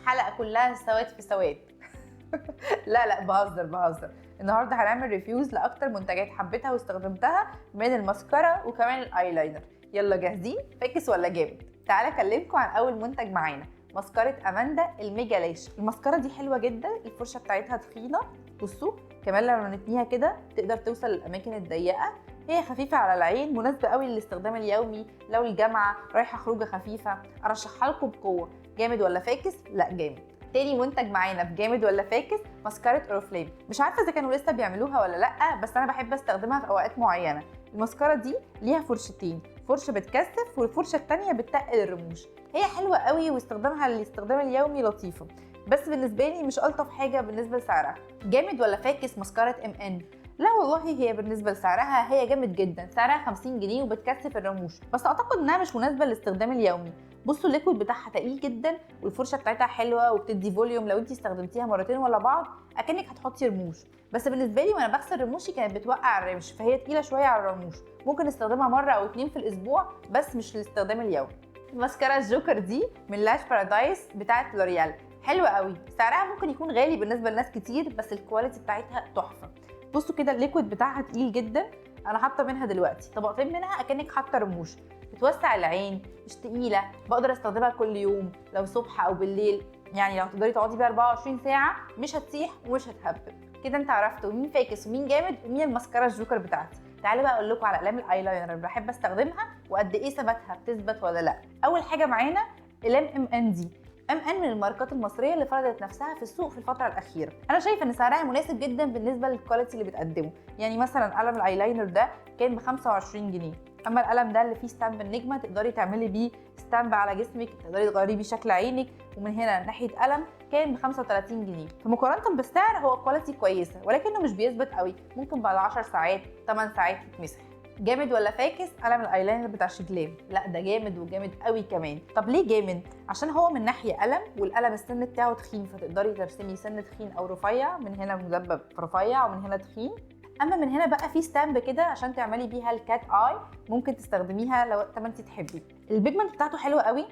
الحلقه كلها سواد في سواد. لا بهزر. النهارده هنعمل ريفيوز لاكتر منتجات حبيتها واستخدمتها من الماسكارا وكمان الايلاينر. يلا جاهزين؟ فاكس ولا جامد؟ تعالى اكلمكم عن اول منتج معانا، ماسكارة اماندا الميجا لاش. الماسكارا دي حلوه جدا، الفرشه بتاعتها تخينه، بصوا كمان لما نتنيها كده تقدر توصل للاماكن الضيقه. هي خفيفه على العين، مناسبه قوي للاستخدام اليومي، لو الجامعه رايحه خروجه خفيفه. ارشحها لكم بقوه. جامد ولا فاكس؟ لا جامد. تاني منتج معانا في جامد ولا فاكس، ماسكارة اوريفليم. مش عارفه اذا كانوا لسه بيعملوها ولا لا، بس انا بحب استخدمها في اوقات معينه. الماسكارا دي ليها فرشتين، فرشه بتكثف والفرشه الثانيه بتتقل الرموش. هي حلوه قوي واستخدامها للاستخدام اليومي لطيفه، بس بالنسبه لي مش الطف حاجه بالنسبه لسعرها. جامد ولا فاكس ماسكارة ام ان؟ لا والله هي بالنسبه لسعرها هي جامد جدا، سعرها 50 جنيه وبتكثف الرموش، بس اعتقد انها مش مناسبه للاستخدام اليومي. بصوا الليكويد بتاعها تقيل جدا والفرشه بتاعتها حلوه وبتدي فوليوم، لو انت استخدمتيها مرتين ولا بعض اكنك هتحطي رموش. بس بالنسبه لي وانا بغسل رموشي كانت بتوقع الرمش، فهي تقيله شويه على الرموش. ممكن استخدمها مره او اتنين في الاسبوع بس مش للاستخدام اليومي. ماسكارا الجوكر دي من لاش بارادايس بتاعت لوريال، حلوه قوي. سعرها ممكن يكون غالي بالنسبه لناس كتير بس الكواليتي بتاعتها تحفه. بصوا كده الليكويد بتاعها تقيل جدا، انا حاطه منها دلوقتي طبقتين منها اكنك حاطه رموش. بتوسع العين، مش تقيله، بقدر استخدمها كل يوم لو صبح او بالليل، يعني لو تقدري تقعدي بيها 24 ساعه مش هتسيح ومش هتهبب. كده انت عرفتوا مين فاكس ومين جامد ومين الماسكارا الجوكر بتاعتي. تعالوا بقى اقول لكم على اقلام الايلاينر اللي بحب استخدمها وقد ايه ثباتها، بتثبت ولا لا. اول حاجه معانا اقلام ام ان دي. ام ان من الماركات المصريه اللي فرضت نفسها في السوق في الفتره الاخيره. انا شايفه ان سعرها مناسب جدا بالنسبه للكواليتي اللي بتقدمه. يعني مثلا قلم الايلاينر ده كان ب 25 جنيه، اما القلم ده اللي فيه ستامب النجمه تقدري تعملي بيه ستامب على جسمك، تقدري تغيري بيه شكل عينك، ومن هنا ناحيه قلم كان ب 35 جنيه. فمقارنه بالسعر هو كواليتي كويسه، ولكنه مش بيثبت قوي، ممكن بعد 10 ساعات 8 ساعات يتمسح. جامد ولا فاكس قلم الايلاينر بتاع شجلام؟ لا ده جامد وجامد قوي كمان. طب ليه جامد؟ عشان هو من ناحيه قلم، والقلم السن بتاعه تخين، فتقدري ترسمي سن تخين او رفيع، من هنا مدبب رفيع ومن هنا تخين. اما من هنا بقى في ستامب كده عشان تعملي بيها الكات اي، ممكن تستخدميها لو وقت ما انت تحبي. البيجمنت بتاعته حلوه قوي،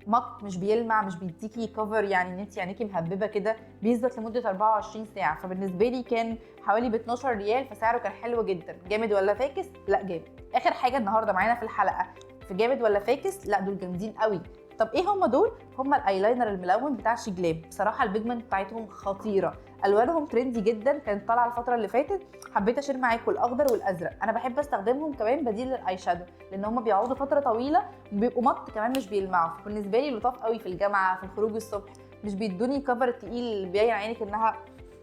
مط مش بيلمع، مش بيديكي كفر يعني ان انت عينيكي مهببه كده، بيثبت لمده 24 ساعه. فبالنسبه لي كان حوالي ب 12 ريال، فسعره كان حلو جدا. جامد ولا فاكس؟ لا جامد. اخر حاجه النهارده معانا في الحلقه في جامد ولا فاكس، لا دول جامدين قوي. طب ايه هم دول؟ هم الايلاينر الملون بتاع شجلام. بصراحه البيجمنت بتاعتهم خطيره، الوانهم ترندي جدا، كانت طالعه الفتره اللي فاتت، حبيت اشير معاكم الاخضر والازرق. انا بحب استخدمهم كمان بديل للاي شادو، لان هم بيقعدوا فتره طويله وبيبقوا مط كمان مش بيلمعوا، فبالنسبه لي لطاف قوي في الجامعه، في الخروج الصبح، مش بيدوني كفر تقيل بيبين عينك انها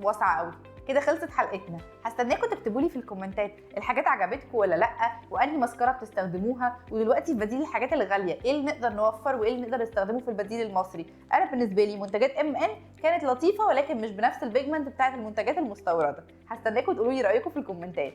واسعه قوي. كده خلصت حلقتنا، هستناكم تكتبوا لي في الكومنتات الحاجات عجبتكم ولا لا، وانهي ماسكارا بتستخدموها، ودلوقتي في بديل الحاجات الغاليه ايه اللي نقدر نوفر وايه اللي نقدر نستخدمه في البديل المصري. انا بالنسبه لي منتجات ام ان كانت لطيفه، ولكن مش بنفس البيجمنت بتاعت المنتجات المستورده. هستناكم تقولوا لي رايكم في الكومنتات.